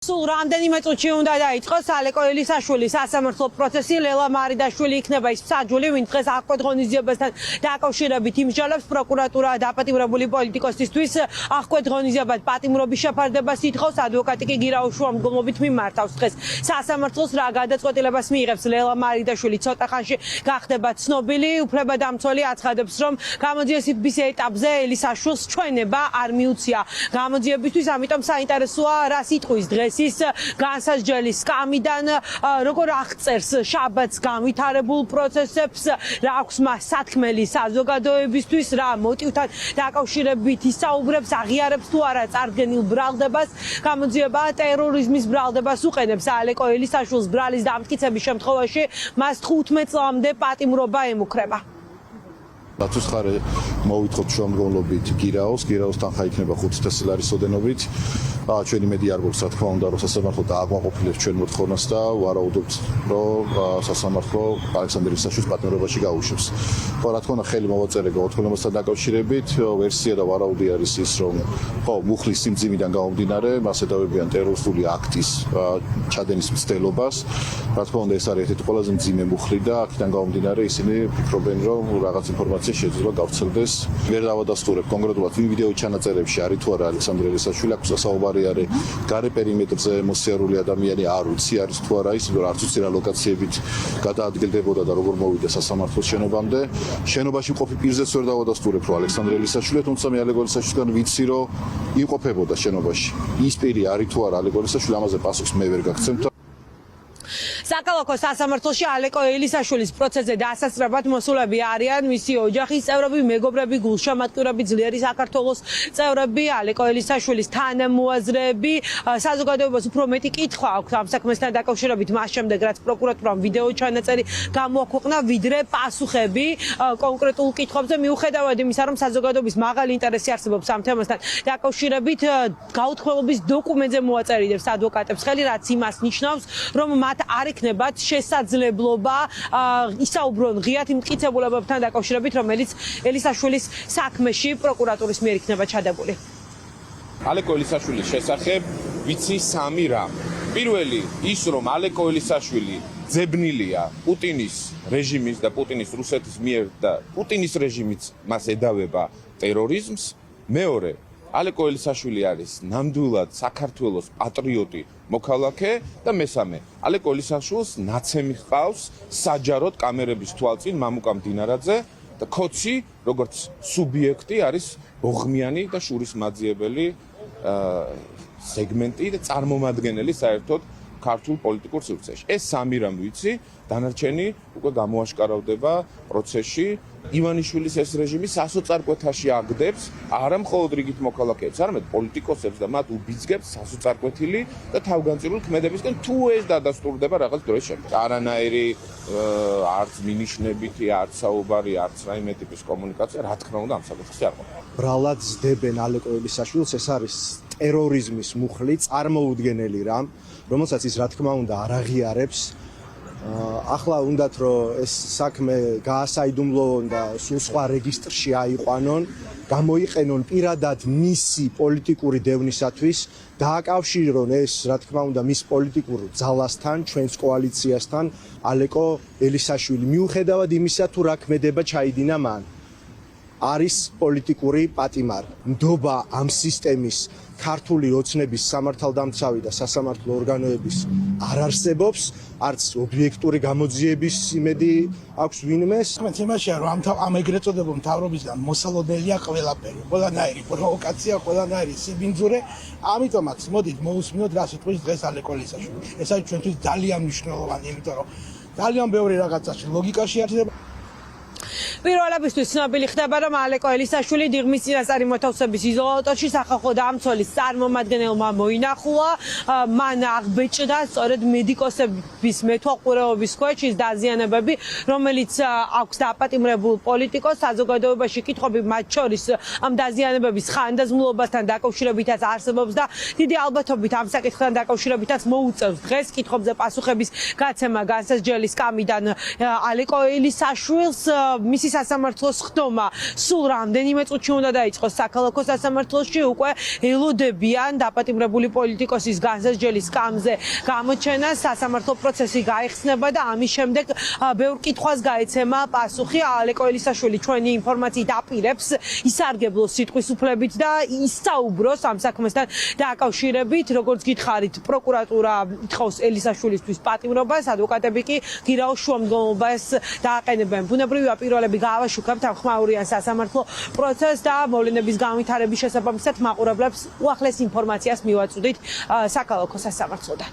სულ რამდენიმე წუთში უნდა დაიწყოს ალეკო ელისაშვილის სასამართლო პროცესი. ლელა მარიდაშვილი იქნება ის მსაჯული, ვინც დღეს აღკვეთ ღონისძიებასთან დაკავშირებით იმსჯელებს პროკურატურა დაპატიმრებული პოლიტიკოსისთვის აღკვეთ ღონისძიებად პატიმრობის შეფარდებას ითხოვს. ადვოკატი კი გირაუშუა მდგომობით მიმართავს დღეს სასამართლოს. რა გადაწყვეტილებას მიიღებს ლელა მარიდაშვილი ცოტა ხანში გახდება ცნობილი. უფლებადამცველი აცხადებს, რომ გამოძიების ეტაპზე ელისაშვილს ჩვენება არ მიუცია გამოძიებისთვის, ამიტომ საინტერესოა რა სიტყვის დღეს ის განსაზღვრელი სკამიდან როგორ აღწერს შაბათს განვითარებულ პროცესებს, რა აქვს მას სათქმელი საზოგადოებისთვის, რა მოტივთან დაკავშირებით ისაუბრებს, აღიარებს თუ არა წარდგენილ ბრალდებას. გამოძიება ტერორიზმის ბრალდებას უყენებს ალეკო ელისაშვილს ბრალის დამტკიცების შემთხვევაში მას 15 წლამდე პატიმრობა ემუქრება. Datus ხარე მოვითხოვთ შუამდგომლობით გირაოსთან ხა იქნება 5 თესლარის ოდენობით. ჩვენი მედი არ გვაქვს, რა თქმა უნდა, რომ სასამართლო დააგვაყოფილებს ჩვენ მოთხოვნას და ვარაუდობთ, რომ სასამართლო ალექსანდრე ელისაშვილის პატიმრობაში გაუშვებს. ხო, რა თქმა უნდა, ხელი მოვაწერე გაუთხოვებასთან დაკავშირებით, ვერსია და ვარაუდი არის ის, რომ მუხლის სიმძიმიდან გამომდინარე, მას ედავებიან ტერორისტული აქტის ჩადენის მცდელობას. რა თქმა უნდა, ეს არის ერთ-ერთი ყველაზე მძიმე მუხლი და აქედან გამომდინარე ისინი ფიქრობენ, რომ რაღაც ინფორმაცია შეიძლება გავრცელდეს. ვერ დავადასტურებ კონკრეტულად ვინ ვიდეო ჩანაწერებში არის თუ არა ალექსანდრე ელისაშვილი, აქვს საუბარი არის გარე პერიმეტრზე მოსიარული ადამიანი არ ვიცი არის თუ არა ის, რომ არც ვიცი რა ლოკაციებით გადაადგილდებოდა და როგორ მოვიდა სასამართლოს შენობამდე. შენობაში მყოფი პირზეც ვერ დავადასტურებ, რომ ალექსანდრე ელისაშვილი, თუმცა მე ალეკო ელისაშვილთან ვიცი, რომ იმყოფებოდა შენობაში. ის პირი არის თუ არა ალეკო ელისაშვილი, ამაზე პასუხს მე ვერ გაგცემთ. საკალათო სასამართლოში ალეკო ელისაშვილის პროცესზე დასასწრებად მოსულები არიან მისი ოჯახის წევრები, მეგობრები, გულშემატკივრები, ძლიერი საქართველოს წევრები, ალეკო ელისაშვილის თანამოაზრეები. საზოგადოებას უფრო მეტი კითხვა აქვს ამ საქმესთან დაკავშირებით მას შემდეგ, რაც პროკურატურამ ვიდეო ჩანაწერი გამოაქვეყნა, ვიდრე პასუხები კონკრეტულ კითხვებზე. მიუხედავად იმისა, რომ საზოგადოების მაღალი ინტერესი არსებობს ამ თემასთან დაკავშირებით, გაუთხოვების დოკუმენტზე მოაწერიდებს ადვოკატებს ხელი, რაც იმას ნიშნავს, რომ მათ არ იქნებათ შესაძლებლობა ისაუბრონ ღიად იმ მტკიცებულებებთან დაკავშირებით, რომელიც ელისაშვილის საქმეში პროკურატურის მიერ იქნება ჩადებული. ალეკო ელისაშვილის შესახებ ვიცი 3 რამ. პირველი ის, რომ ალეკო ელისაშვილი ძებნილია პუტინის რეჟიმის და პუტინის რუსეთის მიერ და პუტინის რეჟიმიც მას ედავება ტერორიზმს. მეორე, ალეკო ელისაშვილი არის ნამდვილად საქართველოს პატრიოტი მოქალაქე და მესამე, ალეკო ელისაშვილს ნაცემი ჰყავს საჯაროდ კამერების თვალწინ მამუკა მდინარაძე და ქოცი როგორც სუბიექტი არის ბოღმიანი და შურის მაძიებელი სეგმენტი და წარმომადგენელი საერთოდ ქართულ პოლიტიკურ სივრცეში. ეს 3 რამ ვიცი, დანარჩენი უკვე გამოაშკარავდება პროცესში. ივანიშვილის ეს რეჟიმი სასოწარკვეთაში აგდებს არა მხოლოდ რიგით მოქალაქეებს, არამედ პოლიტიკოსებს და მათ უბიძგებს სასოწარკვეთილი და თავგანწირული ქმედებისგან, თუ ეს დადასტურდება რაღაც დროის შემდეგ. არანაირი არც მინიშნებითი, არც საუბარი, არც რაიმე ტიპის კომუნიკაცია, რა თქმა უნდა, ამ საკითხში არ ყოფილა. ბრალად ძდებენ ალეკო ელისაშვილს, ეს არის ტერორიზმის მუხლი, წარმოუდგენელი რამ, რომელსაც ის რა თქმა უნდა არ აღიარებს. ახლა უნდათ რომ ეს საქმე გაასაიდუმლოონ და სულ სხვა რეგისტრში აიყვანონ, გამოიყენონ პირადად მისი პოლიტიკური დევნისათვის, დააკავშირონ ეს რა თქმა უნდა მის პოლიტიკურ ძალასთან, ჩვენს კოალიციასთან, ალეკო ელისაშვილი მიუხედავად იმისა თუ რა ქმედება ჩაიდინა მან. არის პოლიტიკური პატიმარი. ნდობა ამ სისტემის ქართული ოცნების სამართალდამცავი და სასამართლო ორგანოების არ არსებობს, არც ობიექტური გამოძიების იმედი აქვს ვინმეს. იმაშია რომ ამ ეგრეთ წოდებულ მთავრობისგან მოსალოდნელია ყველაფერი, ყველანაირი პროვოკაცია, ყველანაირი სიბინძურე. ამიტომაც მოდით მოусმინოთ რა სიტყვის დღეს ალეკო ელისაშვილი. ეს არის ჩვენთვის ძალიან მნიშვნელოვანი, იმიტომ რომ ძალიან ბევრი რაღაცაში ლოგიკაში არსებობს. პირველებისთვის ცნობილი ხდება, რომ ალეკო ელისაშვილი დიღმის წინასწარი მოთავსების იზოლატორში სახალხო დამცველის წარმომადგენელმა მოინახულა. მან აღბეჭდა სწორედ მედიკოსების მეთვალყურეობის ქვეშ ის დაზიანებები, რომელიც აქვს დაპატიმრებულ პოლიტიკოს. საზოგადოებაში კითხვები მათ შორის ამ დაზიანებების ხანდაზმულობასთან დაკავშირებითაც არსებობს და დიდი ალბათობით ამ საკითხთან დაკავშირებითაც მოუწევს დღეს კითხვებზე პასუხების გაცემა განსაზღვრელი სკამიდან ალეკო ელისაშვილს. მისი სასამართლოს ხდომა სულ რამდენიმე წუთში უნდა დაიწყოს საქალაქო სასამართლოში, უკვე ელოდებიან დაპატიმრებული პოლიტიკოსის განსაზღვრელი სკამზე გამოჩენა, სასამართლო პროცესი გაიხსნება და ამის შემდეგ ბევრ კითხვას გაეცემა პასუხი. ალეკო ელისაშვილი ჩვენი ინფორმაციით აპირებს ისარგებლოს სიტყვის უფლებით და ისაუბროს ამ საქმესთან დაკავშირებით. როგორც გითხარით, პროკურატურა ითხოვს ელისაშვილისთვის პატიმრობას, ადვოკატები კი გირაოს შუამდგომლობას დააყენებენ. ბუნებრივია პირვალები გაავაშუქებთ ამ ხმაურიან სასამართლო პროცესს და მოვლენების განვითარების შესაბამისად მაყურებლებს უახლეს ინფორმაციას მივაწვდით საქალაქო სასამართლოდან.